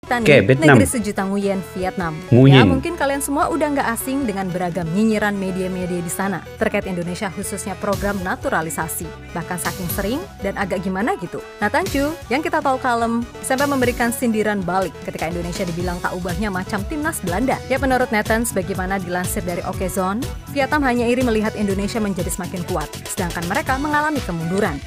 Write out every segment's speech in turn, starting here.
Oke, Vietnam. Negeri sejuta Nguyen, Vietnam. Nguyen. Ya, mungkin kalian semua udah nggak asing dengan beragam nyinyiran media-media di sana terkait Indonesia, khususnya program naturalisasi. Bahkan saking sering dan agak gimana gitu. Nathan Chu, yang kita tahu kalem, sampai memberikan sindiran balik ketika Indonesia dibilang tak ubahnya macam timnas Belanda. Ya, menurut Nathan, sebagaimana dilansir dari Okezone, Vietnam hanya iri melihat Indonesia menjadi semakin kuat, sedangkan mereka mengalami kemunduran.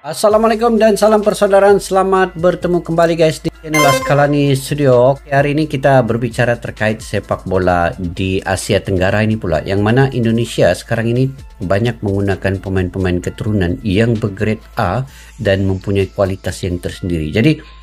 Assalamualaikum dan salam persaudaraan. Selamat bertemu kembali guys di channel Askalani Studio. Oke, hari ini kita berbicara terkait sepak bola di Asia Tenggara ini pula, yang mana Indonesia sekarang ini banyak menggunakan pemain-pemain keturunan yang bergrade A dan mempunyai kualitas yang tersendiri. Jadi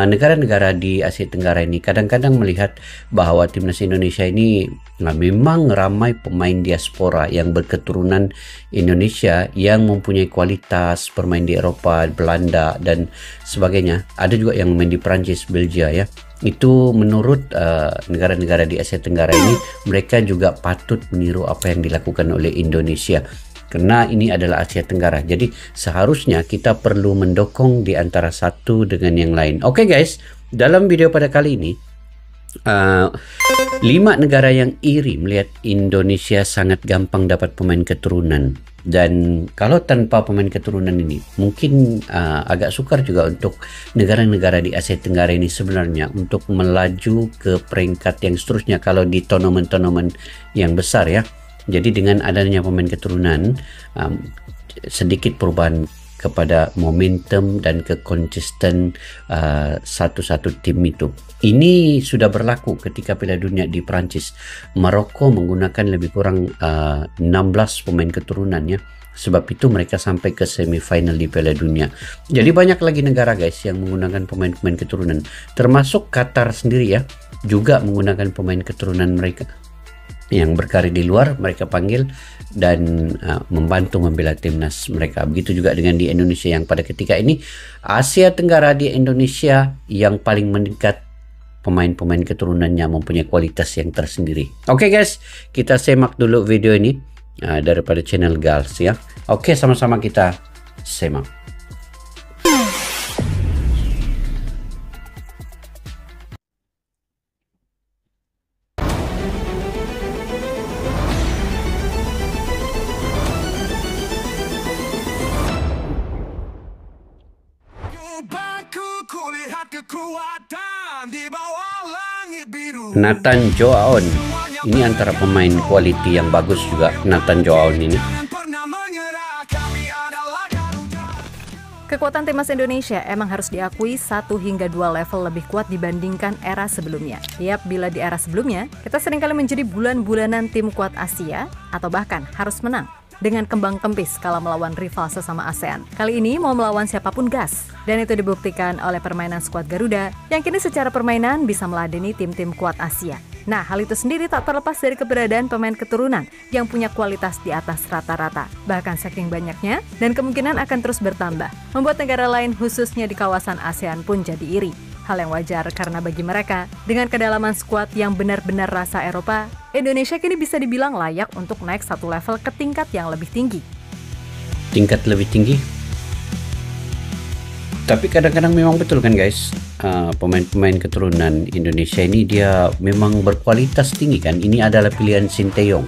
negara-negara di Asia Tenggara ini kadang-kadang melihat bahwa timnas Indonesia ini memang ramai pemain diaspora yang berketurunan Indonesia yang mempunyai kualitas bermain di Eropa, Belanda dan sebagainya. Ada juga yang main di Prancis, Belgia ya. Itu menurut negara-negara di Asia Tenggara ini, mereka juga patut meniru apa yang dilakukan oleh Indonesia. Karena ini adalah Asia Tenggara, jadi seharusnya kita perlu mendukung di antara satu dengan yang lain. Oke guys, dalam video pada kali ini 5 negara yang iri melihat Indonesia sangat gampang dapat pemain keturunan. Dan kalau tanpa pemain keturunan ini mungkin agak sukar juga untuk negara-negara di Asia Tenggara ini sebenarnya untuk melaju ke peringkat yang seterusnya kalau di tournament-tournament yang besar ya. Jadi dengan adanya pemain keturunan, sedikit perubahan kepada momentum dan kekonsisten satu-satu tim itu. Ini sudah berlaku ketika Piala Dunia di Prancis. Maroko menggunakan lebih kurang 16 pemain keturunan ya. Sebab itu mereka sampai ke semifinal di Piala Dunia. Jadi banyak lagi negara guys yang menggunakan pemain-pemain keturunan. Termasuk Qatar sendiri ya, juga menggunakan pemain keturunan mereka yang berkarir di luar, mereka panggil dan membantu membela timnas mereka. Begitu juga dengan di Indonesia yang pada ketika ini Asia Tenggara di Indonesia yang paling meningkat pemain-pemain keturunannya mempunyai kualitas yang tersendiri. Oke guys, kita semak dulu video ini daripada channel Gals ya. Oke, sama-sama kita semak. Nathan Joaon ini antara pemain quality yang bagus juga. Nathan Joaon ini. Kekuatan timnas Indonesia emang harus diakui 1 hingga 2 level lebih kuat dibandingkan era sebelumnya. Yap, bila di era sebelumnya, kita seringkali menjadi bulan-bulanan tim kuat Asia atau bahkan harus menang dengan kembang kempis kalau melawan rival sesama ASEAN. Kali ini mau melawan siapapun gas. Dan itu dibuktikan oleh permainan skuad Garuda yang kini secara permainan bisa meladeni tim-tim kuat Asia. Nah, hal itu sendiri tak terlepas dari keberadaan pemain keturunan yang punya kualitas di atas rata-rata. Bahkan saking banyaknya dan kemungkinan akan terus bertambah, membuat negara lain khususnya di kawasan ASEAN pun jadi iri. Hal yang wajar karena bagi mereka, dengan kedalaman skuad yang benar-benar rasa Eropa, Indonesia kini bisa dibilang layak untuk naik satu level ke tingkat yang lebih tinggi. Tingkat lebih tinggi? Tapi kadang-kadang memang betul kan guys, pemain-pemain keturunan Indonesia ini dia memang berkualitas tinggi kan. Ini adalah pilihan Sinteyong.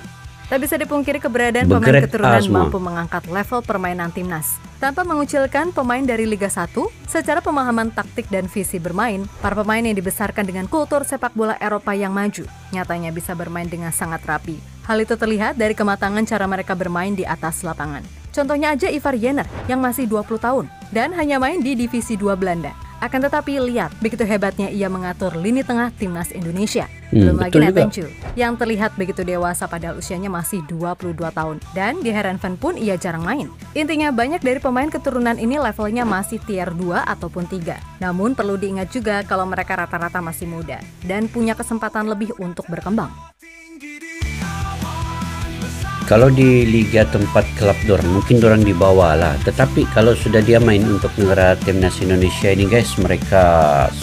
Tak bisa dipungkiri keberadaan pemain keturunan mampu mengangkat level permainan timnas. Tanpa mengucilkan pemain dari Liga 1, secara pemahaman taktik dan visi bermain, para pemain yang dibesarkan dengan kultur sepak bola Eropa yang maju, nyatanya bisa bermain dengan sangat rapi. Hal itu terlihat dari kematangan cara mereka bermain di atas lapangan. Contohnya aja Ivar Jenner yang masih 20 tahun dan hanya main di Divisi 2 Belanda. Akan tetapi lihat begitu hebatnya ia mengatur lini tengah timnas Indonesia. Belum lagi Nathan Chu yang terlihat begitu dewasa padahal usianya masih 22 tahun. Dan di Heerenveen pun ia jarang main. Intinya banyak dari pemain keturunan ini levelnya masih tier 2 ataupun 3. Namun perlu diingat juga kalau mereka rata-rata masih muda dan punya kesempatan lebih untuk berkembang. Kalau di liga tempat klub dorang mungkin dorang di bawah lah, tetapi kalau sudah dia main untuk negara timnas Indonesia ini guys, mereka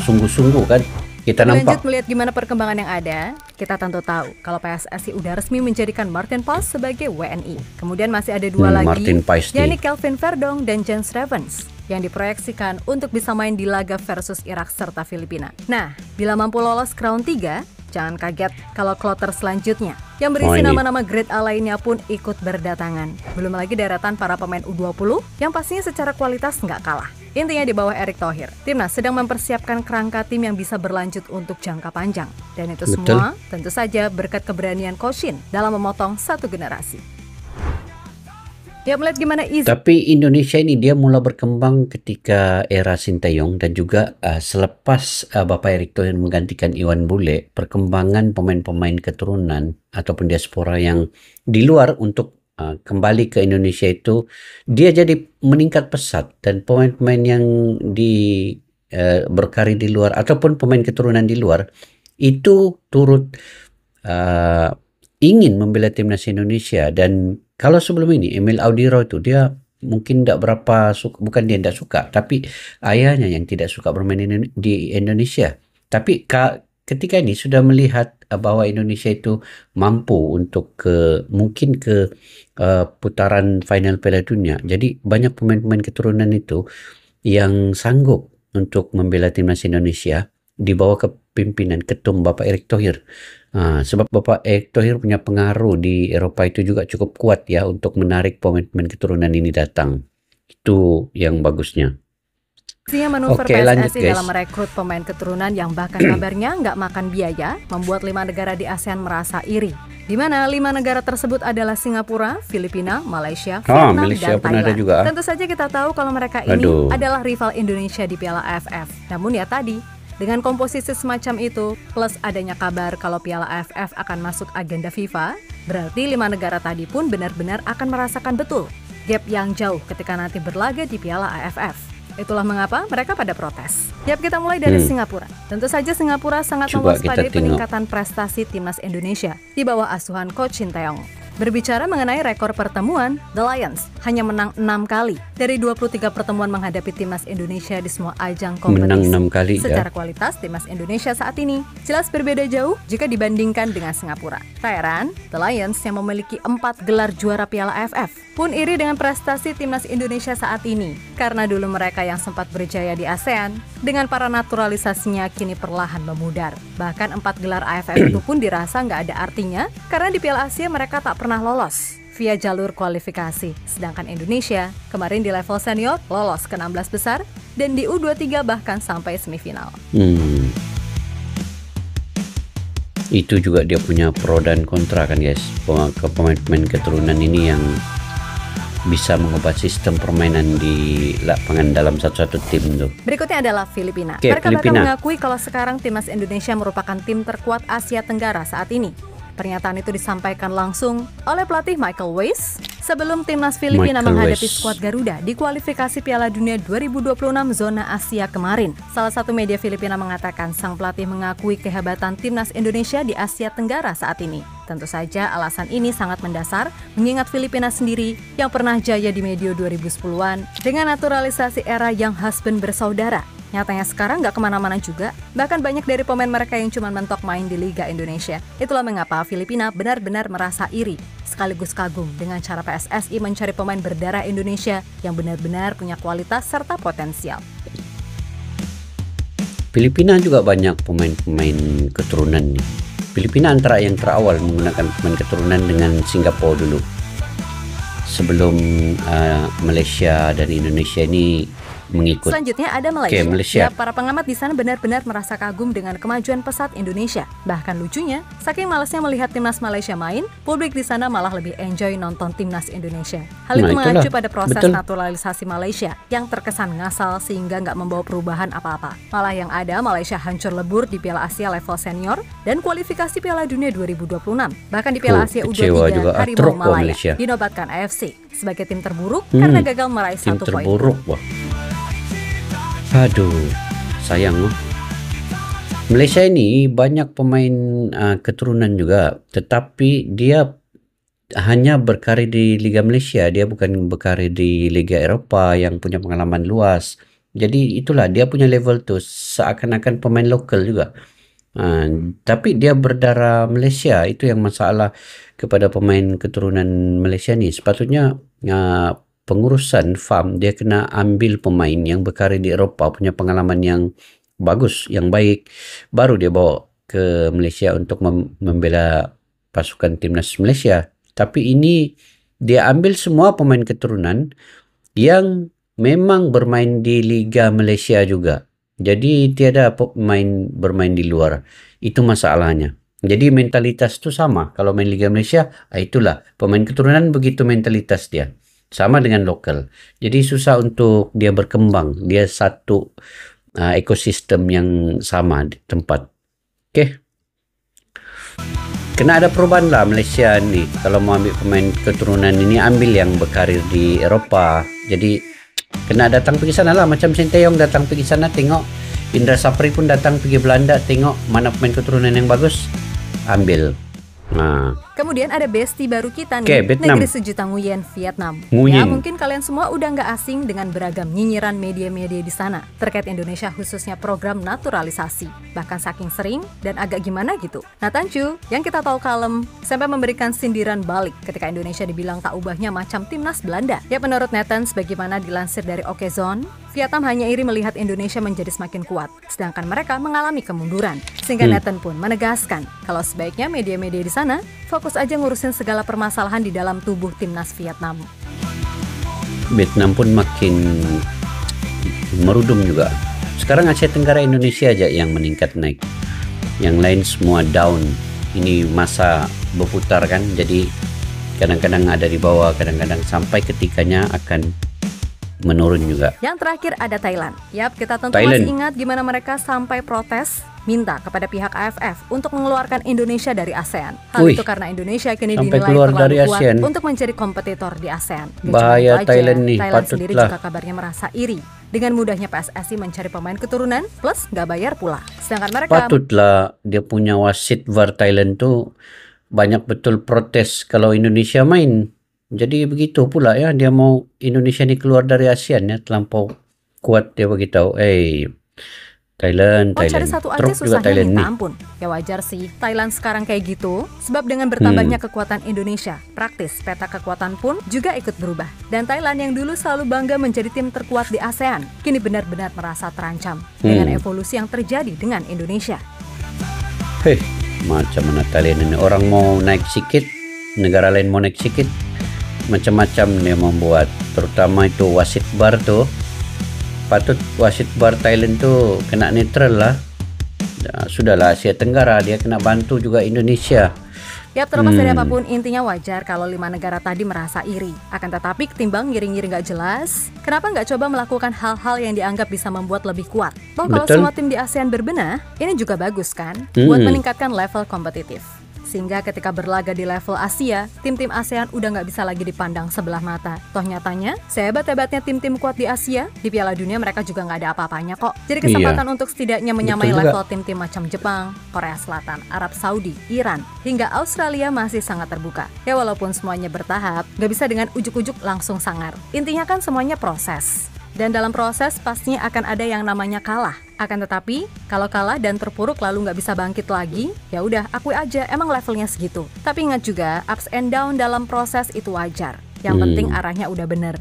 sungguh-sungguh kan kita Lanjut nampak. melihat gimana perkembangan yang ada, kita tentu tahu kalau PSSI udah resmi menjadikan Martin Paes sebagai WNI. Kemudian masih ada dua lagi, Martin Paes yakni Kelvin Verdong dan Jens Ravens, yang diproyeksikan untuk bisa main di laga versus Irak serta Filipina. Nah, bila mampu lolos ke round 3, jangan kaget kalau kloter selanjutnya yang berisi nama-nama grade A lainnya pun ikut berdatangan. Belum lagi deretan para pemain U20 yang pastinya secara kualitas nggak kalah. Intinya di bawah Erick Thohir, timnas sedang mempersiapkan kerangka tim yang bisa berlanjut untuk jangka panjang. Dan itu semua tentu saja berkat keberanian Coach Shin dalam memotong satu generasi. Ya, melihat gimana Tapi Indonesia ini dia mula berkembang ketika era Sintayong dan juga selepas Bapak Erick Thohir menggantikan Iwan Bule, perkembangan pemain-pemain keturunan ataupun diaspora yang di luar untuk kembali ke Indonesia itu dia jadi meningkat pesat, dan pemain-pemain yang berkarir di luar ataupun pemain keturunan di luar itu turut ingin membela timnas Indonesia. Dan kalau sebelum ini Emil Audiro itu dia mungkin tidak berapa suka, bukan dia tidak suka, tapi ayahnya yang tidak suka bermain di Indonesia. Tapi ketika ini sudah melihat bahwa Indonesia itu mampu untuk mungkin ke putaran final Piala Dunia. Jadi banyak pemain-pemain keturunan itu yang sanggup untuk membela timnas Indonesia di bawah kepimpinan ketum Bapak Erick Thohir. Sebab Bapak Erick Thohir punya pengaruh di Eropa itu juga cukup kuat ya untuk menarik pemain-pemain keturunan ini datang. Itu yang bagusnya. Manuver PSSI dalam merekrut pemain keturunan yang bahkan kabarnya nggak makan biaya membuat 5 negara di ASEAN merasa iri. Di mana 5 negara tersebut adalah Singapura, Filipina, Malaysia, Vietnam, dan Thailand. Tentu saja kita tahu kalau mereka ini adalah rival Indonesia di Piala AFF. Namun ya tadi, dengan komposisi semacam itu, plus adanya kabar kalau Piala AFF akan masuk agenda FIFA, berarti 5 negara tadi pun benar-benar akan merasakan betul gap yang jauh ketika nanti berlaga di Piala AFF. Itulah mengapa mereka pada protes. Yap, kita mulai dari Singapura. Tentu saja Singapura sangat mewaspadai peningkatan prestasi timnas Indonesia di bawah asuhan Coach Sintayong. Berbicara mengenai rekor pertemuan, The Lions hanya menang 6 kali dari 23 pertemuan menghadapi timnas Indonesia di semua ajang kompetisi. Menang 6 kali Secara kualitas, timnas Indonesia saat ini jelas berbeda jauh jika dibandingkan dengan Singapura. Tak heran, The Lions yang memiliki 4 gelar juara Piala AFF pun iri dengan prestasi timnas Indonesia saat ini. Karena dulu mereka yang sempat berjaya di ASEAN, dengan para naturalisasinya kini perlahan memudar. Bahkan 4 gelar AFF itu pun dirasa nggak ada artinya, karena di Piala Asia mereka tak pernah lolos via jalur kualifikasi. Sedangkan Indonesia kemarin di level senior lolos ke 16 besar dan di U23 bahkan sampai semifinal. Itu juga dia punya pro dan kontra kan guys, pemain-pemain keturunan ini yang bisa mengubah sistem permainan di lapangan dalam satu-satu tim tuh. Berikutnya adalah Filipina. Mereka bahkan mengakui kalau sekarang timnas Indonesia merupakan tim terkuat Asia Tenggara saat ini. Pernyataan itu disampaikan langsung oleh pelatih Michael Weiss sebelum timnas Filipina menghadapi skuad Garuda di kualifikasi Piala Dunia 2026 zona Asia kemarin. Salah satu media Filipina mengatakan sang pelatih mengakui kehebatan timnas Indonesia di Asia Tenggara saat ini. Tentu saja alasan ini sangat mendasar mengingat Filipina sendiri yang pernah jaya di medio 2010-an dengan naturalisasi era yang husband bersaudara. Nyatanya sekarang nggak kemana-mana juga, bahkan banyak dari pemain mereka yang cuma mentok main di Liga Indonesia. Itulah mengapa Filipina benar-benar merasa iri, sekaligus kagum dengan cara PSSI mencari pemain berdarah Indonesia yang benar-benar punya kualitas serta potensial. Filipina juga banyak pemain-pemain keturunan nih. Filipina antara yang terawal menggunakan pemain keturunan dengan Singapura dulu. Sebelum Malaysia dan Indonesia ini mengikut. Selanjutnya ada Malaysia. Ya, para pengamat di sana benar-benar merasa kagum dengan kemajuan pesat Indonesia. Bahkan lucunya, saking malasnya melihat timnas Malaysia main, publik di sana malah lebih enjoy nonton timnas Indonesia. Hal itu mengacu pada proses naturalisasi Malaysia yang terkesan ngasal sehingga nggak membawa perubahan apa-apa. Malah yang ada, Malaysia hancur lebur di Piala Asia level senior dan kualifikasi Piala Dunia 2026. Bahkan di Piala Asia U23, Harimau Malaya dinobatkan AFC sebagai tim terburuk karena gagal meraih 1 poin. Wah. Aduh, sayang loh. Malaysia ini banyak pemain keturunan juga, tetapi dia hanya berkarir di Liga Malaysia, dia bukan berkarir di Liga Eropa yang punya pengalaman luas. Jadi itulah dia punya level tuh seakan-akan pemain lokal juga. Tapi dia berdarah Malaysia, itu yang masalah kepada pemain keturunan Malaysia ni. Sepatutnya pengurusan farm dia kena ambil pemain yang berkarir di Eropah, punya pengalaman yang bagus, yang baik, baru dia bawa ke Malaysia untuk membela pasukan timnas Malaysia. Tapi ini dia ambil semua pemain keturunan yang memang bermain di Liga Malaysia juga. Jadi tiada pemain bermain di luar. Itu masalahnya. Jadi mentalitas itu sama. Kalau main Liga Malaysia, itulah pemain keturunan begitu mentalitas dia. Sama dengan lokal. Jadi susah untuk dia berkembang. Dia satu ekosistem yang sama di tempat. Okey. Kena ada perubahan lah Malaysia ni. Kalau mau ambil pemain keturunan ini, ambil yang berkarir di Eropah. Jadi kena datang pergi sana lah. Macam Sinteyong datang pergi sana, tengok. Indra Sapri pun datang pergi Belanda, tengok mana pemain keturunan yang bagus, ambil. Kemudian ada bestie baru kita nih, negeri sejuta Nguyen, Vietnam. Ya, mungkin kalian semua udah nggak asing dengan beragam nyinyiran media-media di sana terkait Indonesia, khususnya program naturalisasi. Bahkan saking sering dan agak gimana gitu. Nathan Chu, yang kita tahu kalem, sampai memberikan sindiran balik ketika Indonesia dibilang tak ubahnya macam timnas Belanda. Ya, menurut Nathan, sebagaimana dilansir dari Okezone, Vietnam hanya iri melihat Indonesia menjadi semakin kuat, sedangkan mereka mengalami kemunduran. Sehingga Nathan pun menegaskan kalau sebaiknya media-media di sana fokus aja ngurusin segala permasalahan di dalam tubuh timnas Vietnam. Vietnam pun makin merudum juga. Sekarang Asia Tenggara Indonesia aja yang meningkat naik. Yang lain semua down. Ini masa berputar kan, jadi kadang-kadang ada di bawah, kadang-kadang sampai ketikanya akan menurun juga. Yang terakhir ada Thailand. Yap, kita tentu masih ingat gimana mereka sampai protes minta kepada pihak AFF untuk mengeluarkan Indonesia dari ASEAN. Hal itu karena Indonesia kini dinilai terlalu kuat untuk menjadi kompetitor di ASEAN. Bahaya Thailand nih, Thailand sendiri juga kabarnya merasa iri dengan mudahnya PSSI mencari pemain keturunan plus nggak bayar pula. Sedangkan mereka patutlah dia punya wasit VAR Thailand tuh banyak betul protes kalau Indonesia main. Jadi begitu pula ya, dia mau Indonesia ni keluar dari ASEAN ya, terlampau kuat dia beritahu. Thailand. Cari satu aja susahnya minta ampun. Ya wajar sih, Thailand sekarang kayak gitu, sebab dengan bertambahnya kekuatan Indonesia, praktis peta kekuatan pun juga ikut berubah. Dan Thailand yang dulu selalu bangga menjadi tim terkuat di ASEAN, kini benar-benar merasa terancam dengan evolusi yang terjadi dengan Indonesia. Macam mana Thailand ini? Orang mau naik sikit, negara lain mau naik sikit, macam-macam dia membuat. Terutama itu wasit VAR tuh. Patut wasit VAR Thailand tuh kena netral lah. Sudahlah Asia Tenggara, dia kena bantu juga Indonesia. Ya, terlepas dari apapun, intinya wajar kalau 5 negara tadi merasa iri. Akan tetapi ketimbang ngiri-ngiri nggak jelas, kenapa nggak coba melakukan hal-hal yang dianggap bisa membuat lebih kuat? Kalau semua tim di ASEAN berbenah, ini juga bagus kan? Buat meningkatkan level kompetitif. Sehingga ketika berlaga di level Asia, tim-tim ASEAN udah nggak bisa lagi dipandang sebelah mata. Toh nyatanya, sehebat-hebatnya tim-tim kuat di Asia, di Piala Dunia mereka juga nggak ada apa-apanya kok. Jadi kesempatan untuk setidaknya menyamai level tim-tim macam Jepang, Korea Selatan, Arab Saudi, Iran, hingga Australia masih sangat terbuka. Ya walaupun semuanya bertahap, nggak bisa dengan ujuk-ujuk langsung sangar. Intinya kan semuanya proses. Dan dalam proses pastinya akan ada yang namanya kalah. Akan tetapi, kalau kalah dan terpuruk lalu nggak bisa bangkit lagi, ya udah akui aja emang levelnya segitu. Tapi ingat juga, ups and down dalam proses itu wajar. Yang penting arahnya udah bener.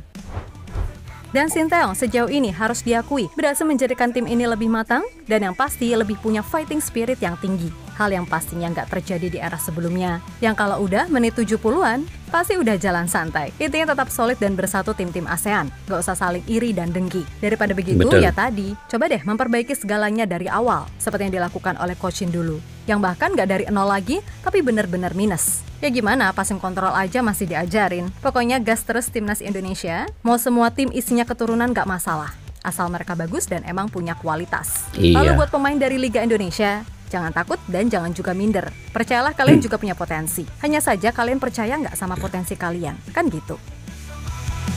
Dan Sinteyong sejauh ini harus diakui berhasil menjadikan tim ini lebih matang dan yang pasti lebih punya fighting spirit yang tinggi. Hal yang pastinya nggak terjadi di era sebelumnya, yang kalau udah menit 70-an, pasti udah jalan santai. Intinya tetap solid dan bersatu tim-tim ASEAN. Gak usah saling iri dan dengki. Daripada begitu, ya tadi, coba deh memperbaiki segalanya dari awal, seperti yang dilakukan oleh Coach Shin dulu. Yang bahkan gak dari nol lagi, tapi bener-bener minus. Ya gimana, passing kontrol aja masih diajarin. Pokoknya gas terus timnas Indonesia, mau semua tim isinya keturunan gak masalah. Asal mereka bagus dan emang punya kualitas. Lalu buat pemain dari Liga Indonesia, jangan takut dan jangan juga minder. Percayalah kalian juga punya potensi. Hanya saja kalian percaya nggak sama potensi kalian, kan gitu.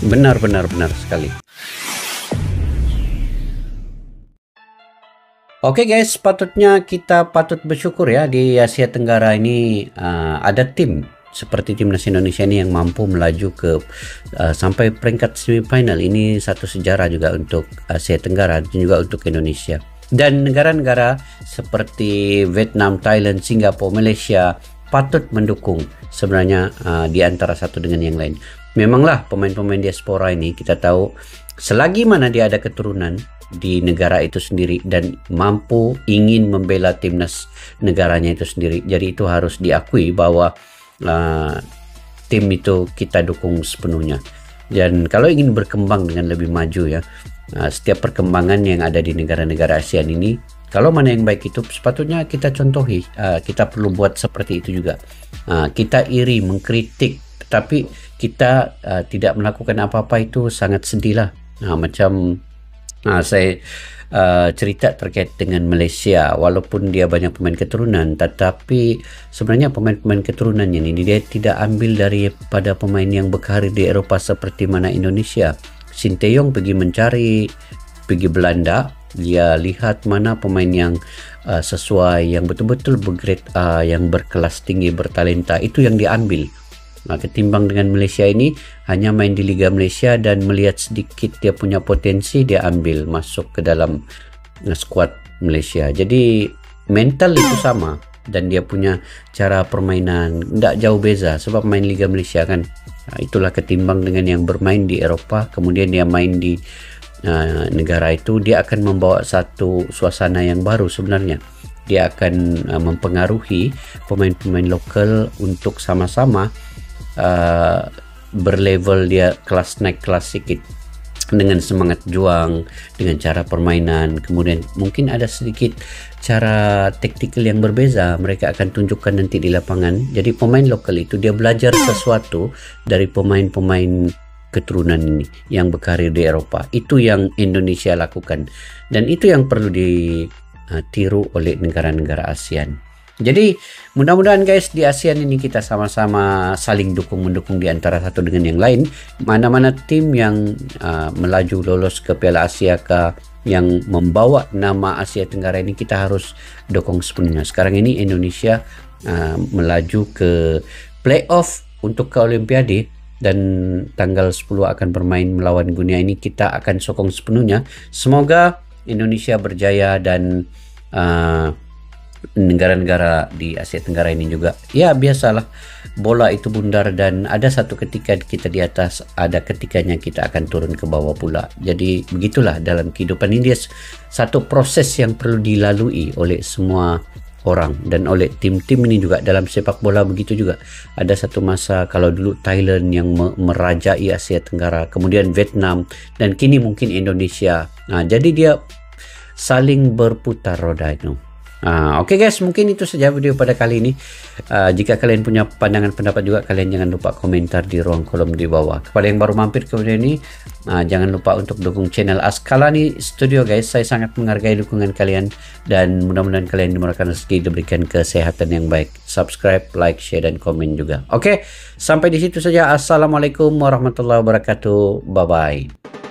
Benar sekali. Oke guys, kita patut bersyukur ya di Asia Tenggara ini ada tim seperti timnas Indonesia ini yang mampu melaju ke sampai peringkat semifinal. Ini satu sejarah juga untuk Asia Tenggara dan juga untuk Indonesia. Dan negara-negara seperti Vietnam, Thailand, Singapura, Malaysia patut mendukung sebenarnya di antara satu dengan yang lain. Memanglah pemain-pemain diaspora ini kita tahu selagi mana dia ada keturunan di negara itu sendiri dan mampu ingin membela timnas negaranya itu sendiri. Jadi itu harus diakui bahwa tim itu kita dukung sepenuhnya. Dan kalau ingin berkembang dengan lebih maju ya, setiap perkembangan yang ada di negara-negara ASEAN ini, kalau mana yang baik itu sepatutnya kita contohi. Kita perlu buat seperti itu juga. Kita iri, mengkritik, tetapi kita tidak melakukan apa-apa itu sangat sedih lah. Macam saya cerita terkait dengan Malaysia, walaupun dia banyak pemain keturunan, tetapi sebenarnya pemain-pemain keturunannya ini dia tidak ambil daripada pemain yang berkarir di Eropah seperti mana Indonesia. Sinteyong pergi Belanda, dia lihat mana pemain yang sesuai, yang betul-betul bergrade A, yang berkelas tinggi, bertalenta, itu yang diambil. Ketimbang dengan Malaysia ini hanya main di Liga Malaysia dan melihat sedikit dia punya potensi, dia ambil masuk ke dalam skuad Malaysia. Jadi mental itu sama dan dia punya cara permainan tidak jauh beza sebab main Liga Malaysia kan. Itulah ketimbang dengan yang bermain di Eropah kemudian dia main di negara itu, dia akan membawa satu suasana yang baru sebenarnya. Dia akan mempengaruhi pemain-pemain lokal untuk sama-sama berlevel dia naik kelas sedikit dengan semangat juang, dengan cara permainan, kemudian mungkin ada sedikit cara taktikal yang berbeza mereka akan tunjukkan nanti di lapangan. Jadi pemain lokal itu dia belajar sesuatu dari pemain-pemain keturunan ini yang berkarir di Eropah. Itu yang Indonesia lakukan dan itu yang perlu ditiru oleh negara-negara ASEAN. Jadi mudah-mudahan guys di ASEAN ini kita sama-sama saling mendukung di antara satu dengan yang lain. Mana-mana tim yang melaju lolos ke Piala Asia yang membawa nama Asia Tenggara ini kita harus dukung sepenuhnya. Sekarang ini Indonesia melaju ke playoff untuk ke Olimpiade dan tanggal 10 akan bermain melawan Guinea. Ini kita akan sokong sepenuhnya. Semoga Indonesia berjaya dan negara-negara di Asia Tenggara ini juga. Ya biasalah, bola itu bundar dan ada satu ketika kita di atas, ada ketikanya kita akan turun ke bawah pula. Jadi begitulah dalam kehidupan ini, dia satu proses yang perlu dilalui oleh semua orang dan oleh tim-tim ini juga. Dalam sepak bola begitu juga. Ada satu masa kalau dulu Thailand yang merajai Asia Tenggara, kemudian Vietnam dan kini mungkin Indonesia. Jadi dia saling berputar roda itu. Oke guys, mungkin itu saja video pada kali ini. Jika kalian punya pandangan pendapat juga, kalian jangan lupa komentar di ruang kolom di bawah. Kepada yang baru mampir ke video ini, jangan lupa untuk dukung channel Askalani Studio guys. Saya sangat menghargai dukungan kalian dan mudah-mudahan kalian dimurahkan rezeki, diberikan kesehatan yang baik. Subscribe, like, share dan komen juga. Oke, sampai di situ saja. Assalamualaikum warahmatullahi wabarakatuh. Bye bye.